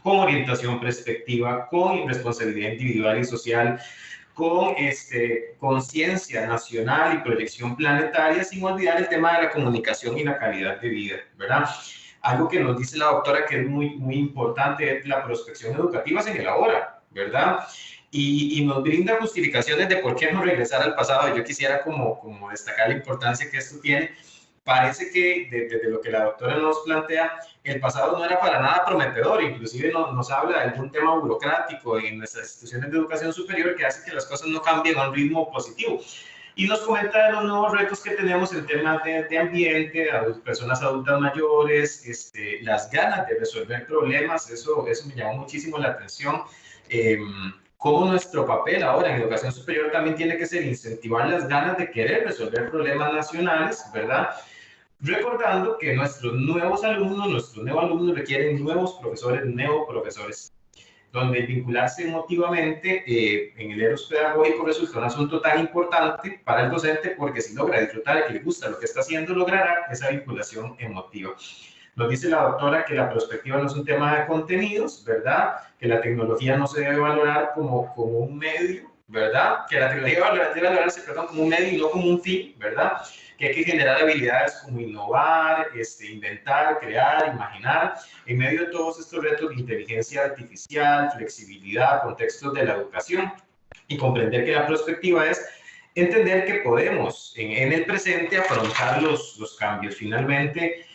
con orientación perspectiva, con responsabilidad individual y social, con conciencia nacional y proyección planetaria, sin olvidar el tema de la comunicación y la calidad de vida, ¿verdad? Algo que nos dice la doctora que es muy, muy importante es la prospección educativa en el ahora, ¿verdad? Y nos brinda justificaciones de por qué no regresar al pasado. Yo quisiera como destacar la importancia que esto tiene. Parece que desde lo que la doctora nos plantea, el pasado no era para nada prometedor, inclusive nos habla de algún tema burocrático en nuestras instituciones de educación superior que hace que las cosas no cambien a un ritmo positivo. Y nos comenta de los nuevos retos que tenemos en temas de ambiente, de personas adultas mayores, las ganas de resolver problemas, eso me llamó muchísimo la atención. Cómo nuestro papel ahora en educación superior también tiene que ser incentivar las ganas de querer resolver problemas nacionales, ¿verdad? Recordando que nuestros nuevos alumnos requieren nuevos profesores, neoprofesores, donde vincularse emotivamente en el eros pedagógico resulta un asunto tan importante para el docente, porque si logra disfrutar y que le gusta lo que está haciendo, logrará esa vinculación emotiva. Nos dice la doctora que la perspectiva no es un tema de contenidos, ¿verdad? Que la tecnología no se debe valorar como un medio ¿verdad? Que la tecnología debe valorarse, perdón, como un medio y no como un fin, ¿verdad? Que hay que generar habilidades como innovar, inventar, crear, imaginar, en medio de todos estos retos de inteligencia artificial, flexibilidad, contextos de la educación, y comprender que la perspectiva es entender que podemos en el presente afrontar los cambios. Finalmente,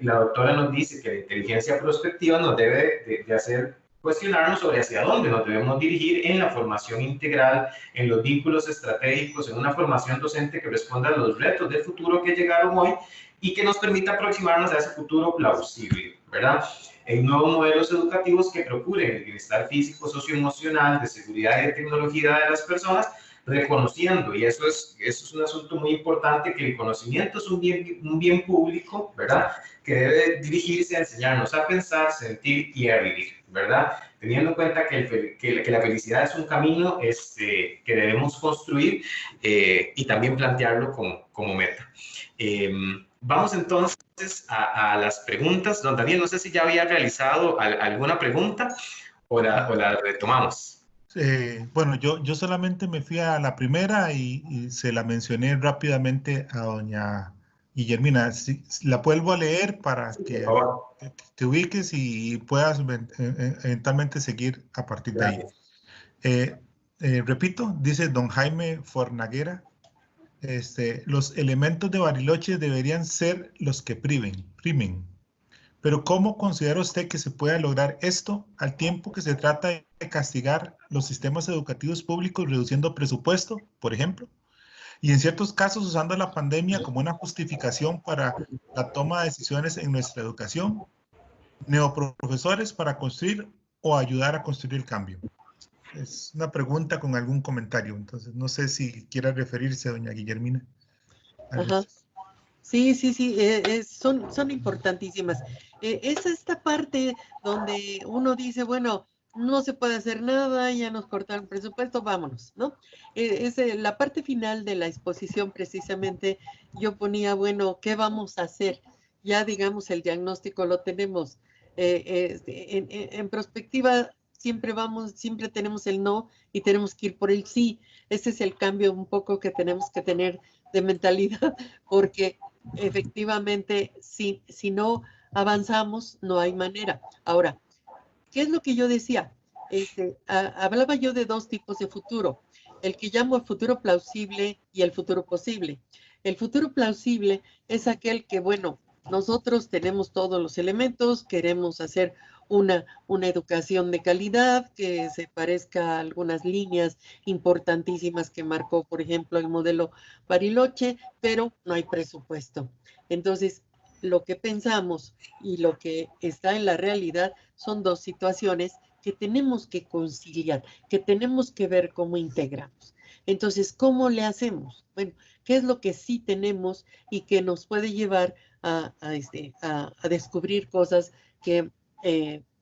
la doctora nos dice que la inteligencia prospectiva nos debe de hacer cuestionarnos sobre hacia dónde nos debemos dirigir en la formación integral, en los vínculos estratégicos, en una formación docente que responda a los retos del futuro que llegaron hoy y que nos permita aproximarnos a ese futuro plausible, ¿verdad? En nuevos modelos educativos que procuren el bienestar físico, socioemocional, de seguridad y de tecnología de las personas, reconociendo, y eso es un asunto muy importante, que el conocimiento es un bien público, ¿verdad? Que debe dirigirse a enseñarnos a pensar, sentir y a vivir, ¿verdad? Teniendo en cuenta que la felicidad es un camino que debemos construir y también plantearlo como meta. Vamos entonces a las preguntas. Don Daniel, no sé si ya había realizado alguna pregunta o la retomamos. Bueno, yo solamente me fui a la primera y se la mencioné rápidamente a doña Guillermina. La vuelvo a leer para que te ubiques y puedas eventualmente seguir a partir de ahí. Repito, dice don Jaime Fornaguera, los elementos de Bariloche deberían ser los que primen. Pero ¿cómo considera usted que se pueda lograr esto al tiempo que se trata de castigar los sistemas educativos públicos reduciendo presupuesto, por ejemplo? Y en ciertos casos usando la pandemia como una justificación para la toma de decisiones en nuestra educación, neoprofesores para construir o ayudar a construir el cambio. Es una pregunta con algún comentario, entonces no sé si quiera referirse, doña Guillermina. Ajá. Sí, son importantísimas. Es esta parte donde uno dice, bueno, no se puede hacer nada, ya nos cortaron el presupuesto, vámonos, ¿no? Es la parte final de la exposición, precisamente, yo ponía, bueno, ¿qué vamos a hacer? Ya, digamos, el diagnóstico lo tenemos. En perspectiva, siempre tenemos el no y tenemos que ir por el sí. Ese es el cambio un poco que tenemos que tener de mentalidad, porque efectivamente, si no avanzamos, no hay manera. Ahora, ¿qué es lo que yo decía? Hablaba yo de dos tipos de futuro, el que llamo el futuro plausible y el futuro posible. El futuro plausible es aquel que, bueno, nosotros tenemos todos los elementos, queremos hacer una educación de calidad que se parezca a algunas líneas importantísimas que marcó, por ejemplo, el modelo Bariloche, pero no hay presupuesto. Entonces, lo que pensamos y lo que está en la realidad son dos situaciones que tenemos que conciliar, que tenemos que ver cómo integramos. Entonces, ¿cómo le hacemos? Bueno, ¿qué es lo que sí tenemos y que nos puede llevar a descubrir cosas que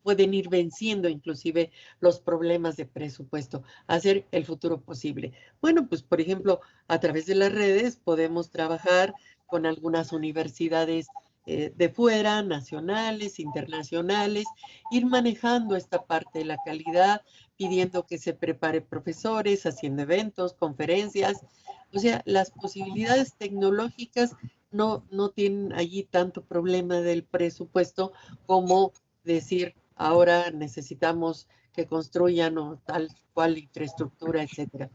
pueden ir venciendo inclusive los problemas de presupuesto, hacer el futuro posible? Bueno, pues por ejemplo, a través de las redes podemos trabajar con algunas universidades de fuera, nacionales, internacionales, ir manejando esta parte de la calidad, pidiendo que se prepare profesores, haciendo eventos, conferencias. O sea, las posibilidades tecnológicas no tienen allí tanto problema del presupuesto como decir, ahora necesitamos que construyan o tal cual infraestructura, etcétera.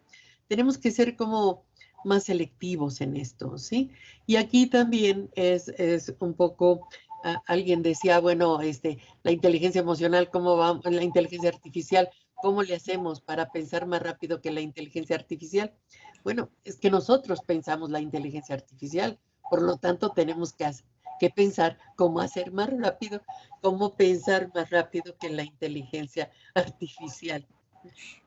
Tenemos que ser como más selectivos en esto, ¿sí? Y aquí también es un poco, alguien decía, bueno, la inteligencia emocional, ¿cómo va? La inteligencia artificial, ¿cómo le hacemos para pensar más rápido que la inteligencia artificial? Bueno, es que nosotros pensamos la inteligencia artificial, por lo tanto tenemos que pensar cómo hacer más rápido, cómo pensar más rápido que la inteligencia artificial.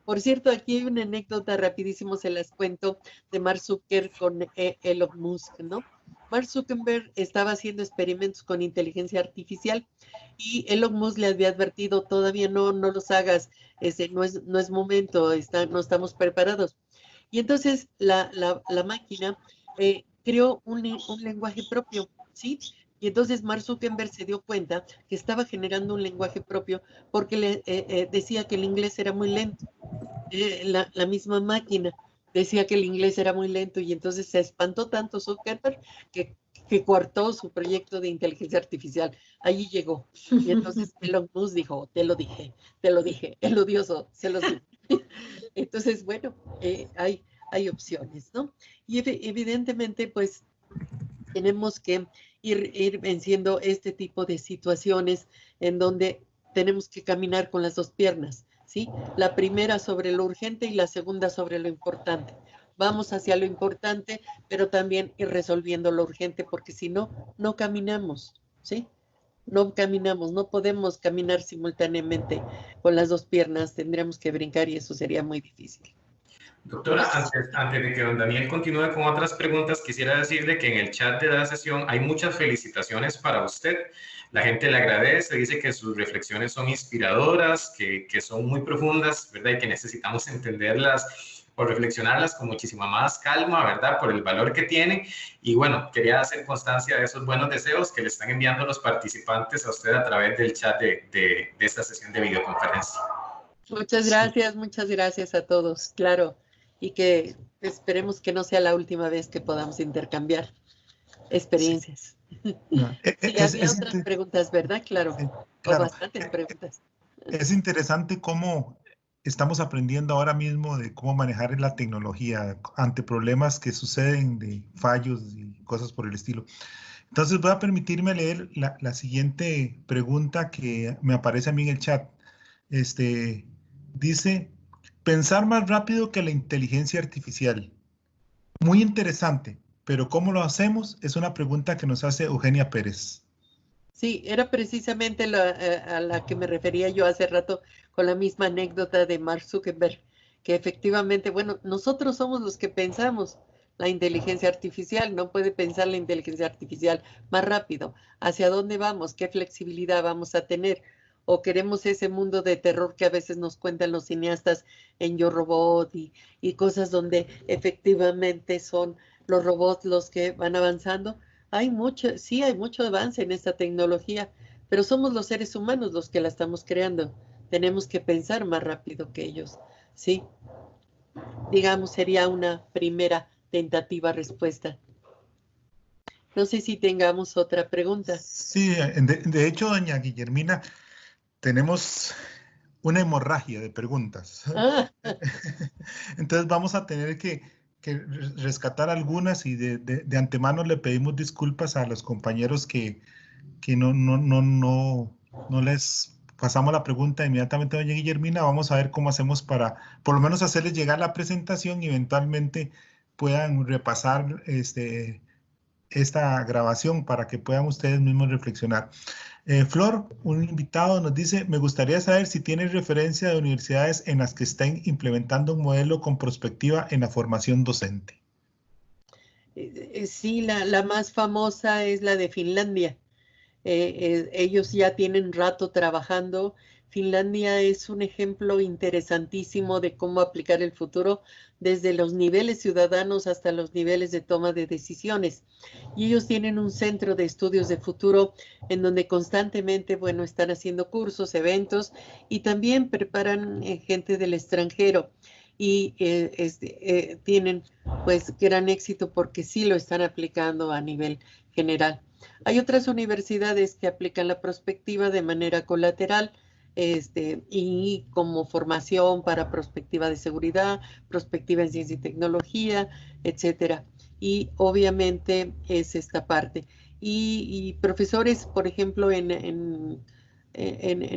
Por cierto, aquí hay una anécdota rapidísimo, se las cuento, de Mark Zuckerberg con Elon Musk, ¿no? Mark Zuckerberg estaba haciendo experimentos con inteligencia artificial y Elon Musk le había advertido, todavía no los hagas, no es momento, no estamos preparados. Y entonces la máquina creó un lenguaje propio, ¿sí? Y entonces Mark Zuckerberg se dio cuenta que estaba generando un lenguaje propio porque le decía que el inglés era muy lento. la misma máquina decía que el inglés era muy lento y entonces se espantó tanto Zuckerberg que coartó su proyecto de inteligencia artificial. Allí llegó. Y entonces Elon Musk dijo, te lo dije, el odioso, se los dije. Entonces, bueno, hay opciones, ¿no? Y evidentemente, pues, tenemos que ir venciendo este tipo de situaciones en donde tenemos que caminar con las dos piernas, ¿sí? La primera sobre lo urgente y la segunda sobre lo importante. Vamos hacia lo importante, pero también ir resolviendo lo urgente, porque si no, no caminamos, ¿sí? No caminamos, no podemos caminar simultáneamente con las dos piernas, tendríamos que brincar y eso sería muy difícil. Doctora, antes de que don Daniel continúe con otras preguntas, quisiera decirle que en el chat de la sesión hay muchas felicitaciones para usted. La gente le agradece, dice que sus reflexiones son inspiradoras, que son muy profundas, ¿verdad? Y que necesitamos entenderlas o reflexionarlas con muchísima más calma, ¿verdad? Por el valor que tienen. Y bueno, quería hacer constancia de esos buenos deseos que le están enviando los participantes a usted a través del chat de esta sesión de videoconferencia. Muchas gracias a todos, claro. Y que esperemos que no sea la última vez que podamos intercambiar experiencias. No, Sí, había otras preguntas, ¿verdad? Claro, claro. o bastantes preguntas. Es interesante cómo estamos aprendiendo ahora mismo de cómo manejar la tecnología ante problemas que suceden de fallos y cosas por el estilo. Entonces voy a permitirme leer la siguiente pregunta que me aparece a mí en el chat. Dice, pensar más rápido que la inteligencia artificial. Muy interesante, pero ¿cómo lo hacemos? Es una pregunta que nos hace Eugenia Pérez. Sí, era precisamente a la que me refería yo hace rato con la misma anécdota de Mark Zuckerberg, que efectivamente, bueno, nosotros somos los que pensamos la inteligencia artificial, no puede pensar la inteligencia artificial más rápido. ¿Hacia dónde vamos? ¿Qué flexibilidad vamos a tener? ¿O queremos ese mundo de terror que a veces nos cuentan los cineastas en Yo Robot y cosas donde efectivamente son los robots los que van avanzando? Hay mucho avance en esta tecnología, pero somos los seres humanos los que la estamos creando. Tenemos que pensar más rápido que ellos, ¿sí? Digamos, sería una primera tentativa respuesta. No sé si tengamos otra pregunta. Sí, de hecho, doña Guillermina, tenemos una hemorragia de preguntas. Entonces vamos a tener que rescatar algunas y de antemano le pedimos disculpas a los compañeros que no les pasamos la pregunta inmediatamente a doña Guillermina. Vamos a ver cómo hacemos para por lo menos hacerles llegar la presentación y eventualmente puedan repasar esta grabación para que puedan ustedes mismos reflexionar. Flor, un invitado nos dice, me gustaría saber si tiene referencia de universidades en las que estén implementando un modelo con perspectiva en la formación docente. Sí, la más famosa es la de Finlandia. Ellos ya tienen rato trabajando. Finlandia es un ejemplo interesantísimo de cómo aplicar el futuro desde los niveles ciudadanos hasta los niveles de toma de decisiones. Y ellos tienen un centro de estudios de futuro en donde constantemente, bueno, están haciendo cursos, eventos y también preparan gente del extranjero. Y tienen pues gran éxito porque sí lo están aplicando a nivel general. Hay otras universidades que aplican la prospectiva de manera colateral y como formación para prospectiva de seguridad, prospectiva en ciencia y tecnología, etcétera. Y obviamente es esta parte. Y profesores, por ejemplo, en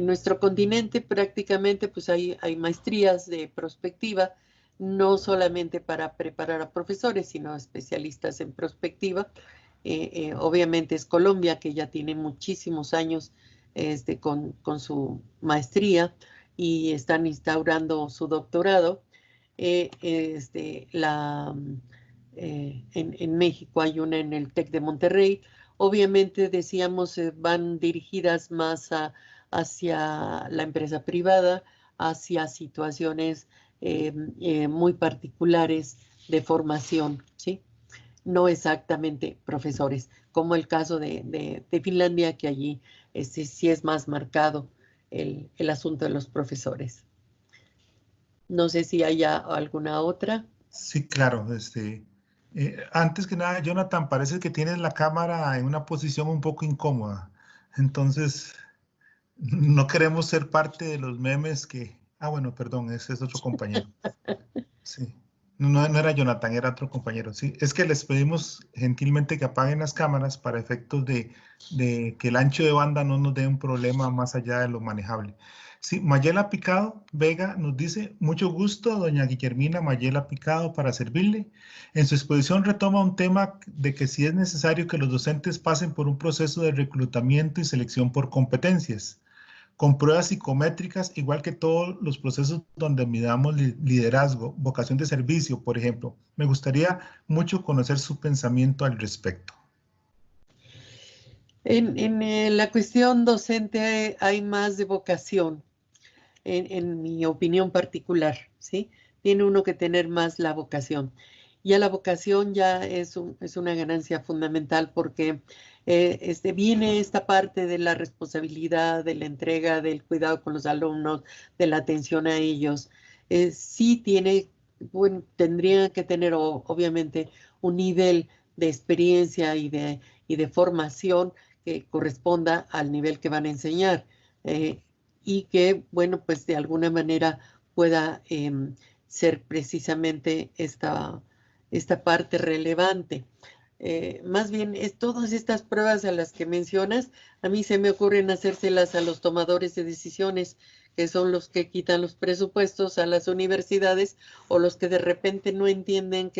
nuestro continente prácticamente pues hay maestrías de prospectiva, no solamente para preparar a profesores, sino especialistas en prospectiva. Obviamente es Colombia, que ya tiene muchísimos años con su maestría y están instaurando su doctorado. En México hay una en el TEC de Monterrey. Obviamente, decíamos, van dirigidas más hacia la empresa privada, hacia situaciones muy particulares de formación, ¿sí? No exactamente profesores, como el caso de Finlandia, que allí sí es más marcado el asunto de los profesores. No sé si haya alguna otra. Sí, claro. Antes que nada, Jonathan, parece que tienes la cámara en una posición un poco incómoda. Entonces, no queremos ser parte de los memes que... Ah, bueno, perdón, ese es otro compañero. Sí. No era Jonathan, era otro compañero. Sí, es que les pedimos gentilmente que apaguen las cámaras para efectos de que el ancho de banda no nos dé un problema más allá de lo manejable. Sí, Mayela Picado Vega nos dice, mucho gusto, doña Guillermina Mayela Picado, para servirle. En su exposición retoma un tema de que si es necesario que los docentes pasen por un proceso de reclutamiento y selección por competencias, con pruebas psicométricas, igual que todos los procesos donde midamos liderazgo, vocación de servicio, por ejemplo. Me gustaría mucho conocer su pensamiento al respecto. En la cuestión docente hay más de vocación, en mi opinión particular, ¿sí? Tiene uno que tener más la vocación. Ya la vocación ya es una ganancia fundamental porque viene esta parte de la responsabilidad, de la entrega, del cuidado con los alumnos, de la atención a ellos. Sí tendría que tener obviamente un nivel de experiencia y de formación que corresponda al nivel que van a enseñar. Y que, bueno, pues de alguna manera pueda ser precisamente esta parte relevante. Más bien, todas estas pruebas a las que mencionas, a mí se me ocurren hacérselas a los tomadores de decisiones, que son los que quitan los presupuestos a las universidades o los que de repente no entienden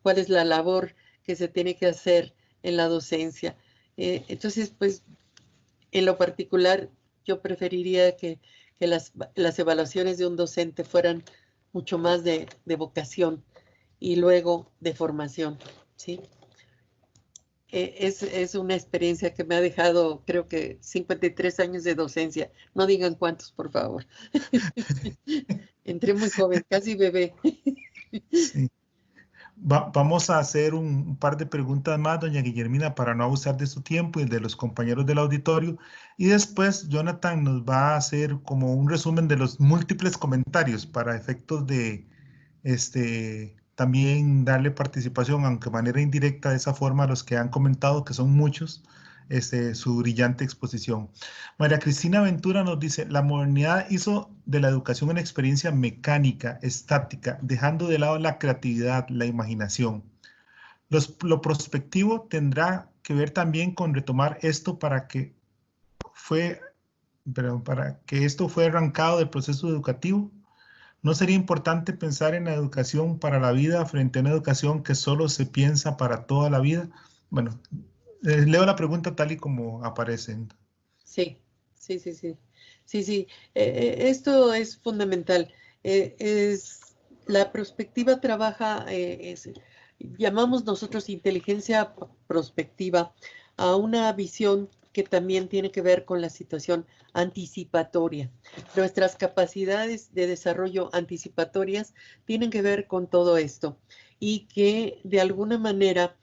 cuál es la labor que se tiene que hacer en la docencia. Entonces, pues, en lo particular, yo preferiría que las evaluaciones de un docente fueran mucho más de vocación y luego de formación, ¿sí? Es una experiencia que me ha dejado, creo que 53 años de docencia. No digan cuántos, por favor. Entré muy joven, casi bebé. Sí. Vamos a hacer un par de preguntas más, doña Guillermina, para no abusar de su tiempo y de los compañeros del auditorio. Y después Jonathan nos va a hacer como un resumen de los múltiples comentarios para efectos de también darle participación, aunque de manera indirecta, de esa forma a los que han comentado, que son muchos, su brillante exposición. María Cristina Ventura nos dice, la modernidad hizo de la educación una experiencia mecánica, estática, dejando de lado la creatividad, la imaginación. Lo prospectivo tendrá que ver también con retomar esto para que esto fue arrancado del proceso educativo. ¿No sería importante pensar en la educación para la vida frente a una educación que solo se piensa para toda la vida? Bueno, leo la pregunta tal y como aparece. Sí. Esto es fundamental. La prospectiva trabaja, llamamos nosotros inteligencia prospectiva, a una visión que también tiene que ver con la situación anticipatoria. Nuestras capacidades de desarrollo anticipatorias tienen que ver con todo esto y que de alguna manera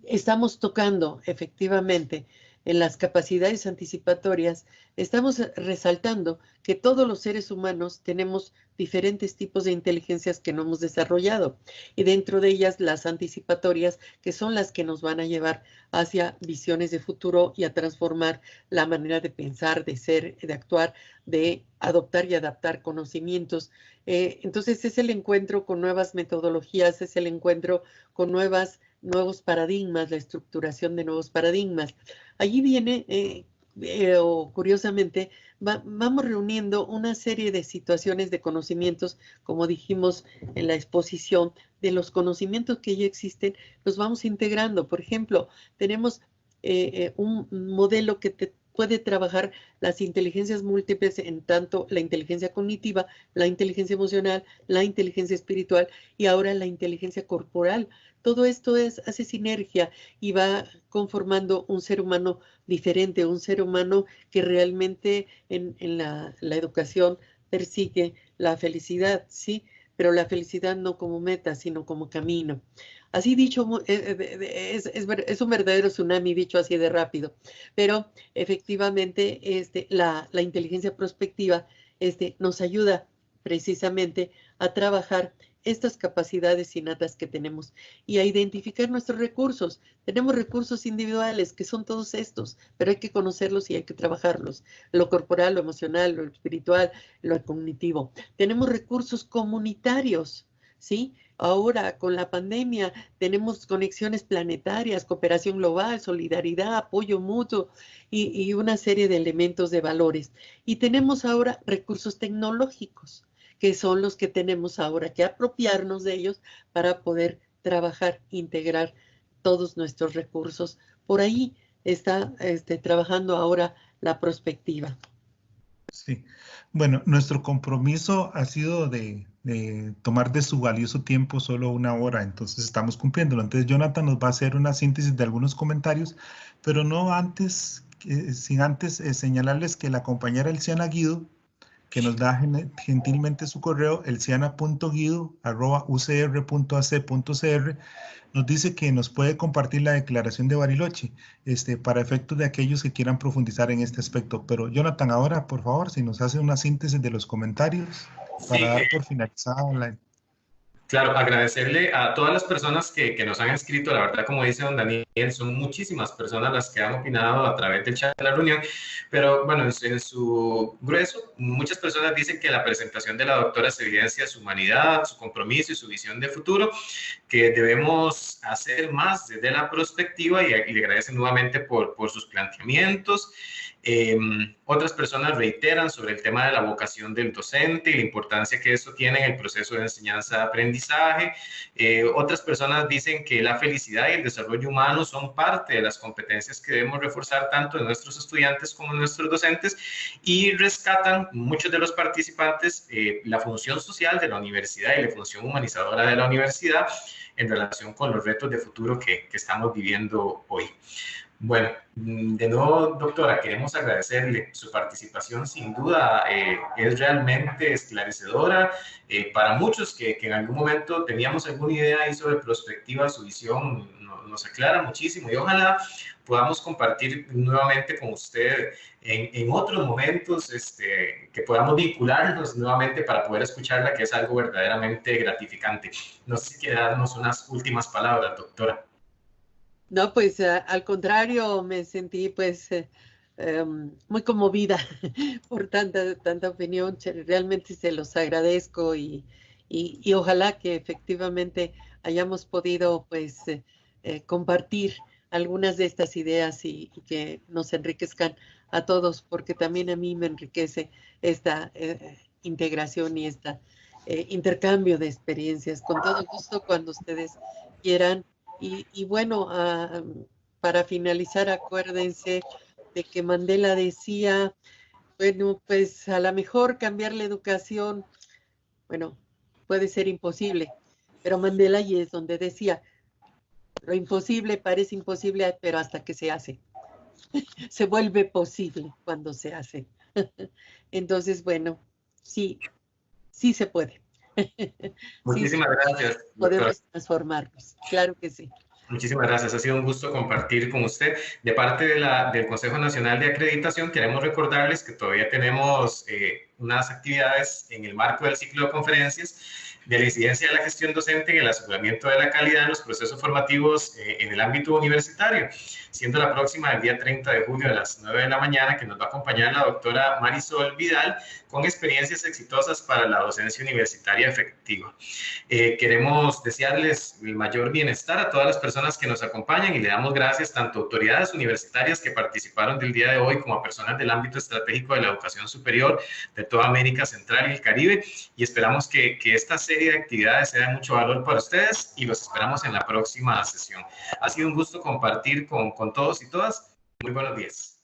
estamos tocando efectivamente en las capacidades anticipatorias, estamos resaltando que todos los seres humanos tenemos diferentes tipos de inteligencias que no hemos desarrollado y dentro de ellas las anticipatorias, que son las que nos van a llevar hacia visiones de futuro y a transformar la manera de pensar, de ser, de actuar, de adoptar y adaptar conocimientos. Entonces es el encuentro con nuevas metodologías, es el encuentro con nuevos paradigmas, la estructuración de nuevos paradigmas. Allí viene, o curiosamente, vamos reuniendo una serie de situaciones de conocimientos, como dijimos en la exposición, de los conocimientos que ya existen, los vamos integrando. Por ejemplo, tenemos un modelo que puede trabajar las inteligencias múltiples, en tanto la inteligencia cognitiva, la inteligencia emocional, la inteligencia espiritual y ahora la inteligencia corporal. Todo esto hace sinergia y va conformando un ser humano diferente, un ser humano que realmente en la educación persigue la felicidad, ¿sí? Pero la felicidad no como meta, sino como camino. Así dicho, es un verdadero tsunami dicho así de rápido, pero efectivamente la inteligencia prospectiva nos ayuda precisamente a trabajar estas capacidades innatas que tenemos y a identificar nuestros recursos. Tenemos recursos individuales que son todos estos, pero hay que conocerlos y hay que trabajarlos. Lo corporal, lo emocional, lo espiritual, lo cognitivo. Tenemos recursos comunitarios, ¿sí? Ahora, con la pandemia, tenemos conexiones planetarias, cooperación global, solidaridad, apoyo mutuo y una serie de elementos de valores. Y tenemos ahora recursos tecnológicos, que son los que tenemos ahora que apropiarnos de ellos para poder trabajar, integrar todos nuestros recursos. Por ahí está trabajando ahora la prospectiva. Sí, bueno, nuestro compromiso ha sido de tomar de su valioso tiempo solo 1 hora, entonces estamos cumpliéndolo. Entonces Jonathan nos va a hacer una síntesis de algunos comentarios, pero no antes, sin antes señalarles que la compañera Elciana Guido, que nos da gentilmente su correo, elciana.guido@ucr.ac.cr, nos dice que nos puede compartir la declaración de Bariloche, para efectos de aquellos que quieran profundizar en este aspecto. Pero Jonathan, ahora, por favor, si nos hace una síntesis de los comentarios para dar por finalizada la... Claro, agradecerle a todas las personas que nos han escrito. La verdad, como dice don Daniel, son muchísimas personas las que han opinado a través del chat de la reunión, pero bueno, en su grueso, muchas personas dicen que la presentación de la doctora se evidencia su humanidad, su compromiso y su visión de futuro, que debemos hacer más desde la prospectiva y le agradecen nuevamente por sus planteamientos. Otras personas reiteran sobre el tema de la vocación del docente y la importancia que eso tiene en el proceso de enseñanza-aprendizaje. Otras personas dicen que la felicidad y el desarrollo humano son parte de las competencias que debemos reforzar tanto en nuestros estudiantes como en nuestros docentes, y rescatan muchos de los participantes la función social de la universidad y la función humanizadora de la universidad en relación con los retos de futuro que estamos viviendo hoy. Bueno, de nuevo, doctora, queremos agradecerle su participación. Sin duda es realmente esclarecedora. Para muchos que en algún momento teníamos alguna idea ahí sobre prospectiva, su visión nos aclara muchísimo, y ojalá podamos compartir nuevamente con usted en otros momentos, que podamos vincularnos nuevamente para poder escucharla, que es algo verdaderamente gratificante. No sé si quiere darnos unas últimas palabras, doctora. No, pues al contrario, me sentí pues muy conmovida por tanta opinión. Realmente se los agradezco y ojalá que efectivamente hayamos podido pues compartir algunas de estas ideas y que nos enriquezcan a todos, porque también a mí me enriquece esta integración y este intercambio de experiencias. Con todo gusto, cuando ustedes quieran. Y bueno, para finalizar, acuérdense de que Mandela decía, bueno, pues a lo mejor cambiar la educación, bueno, puede ser imposible, pero Mandela ahí es donde decía, lo imposible parece imposible, pero hasta que se hace. Se vuelve posible cuando se hace. Entonces, bueno, sí se puede. Muchísimas gracias, doctora. Podemos transformarnos, claro que sí. Muchísimas gracias, ha sido un gusto compartir con usted. De parte del Consejo Nacional de Acreditación, queremos recordarles que todavía tenemos unas actividades en el marco del ciclo de conferencias de la incidencia de la gestión docente en el aseguramiento de la calidad en los procesos formativos en el ámbito universitario, siendo la próxima el día 30 de julio a las 9 de la mañana, que nos va a acompañar la doctora Marisol Vidal con experiencias exitosas para la docencia universitaria efectiva. Queremos desearles el mayor bienestar a todas las personas que nos acompañan y le damos gracias tanto a autoridades universitarias que participaron del día de hoy como a personas del ámbito estratégico de la educación superior de toda América Central y el Caribe, y esperamos que esta serie de actividades sea de mucho valor para ustedes y los esperamos en la próxima sesión. Ha sido un gusto compartir con todos y todas. Muy buenos días.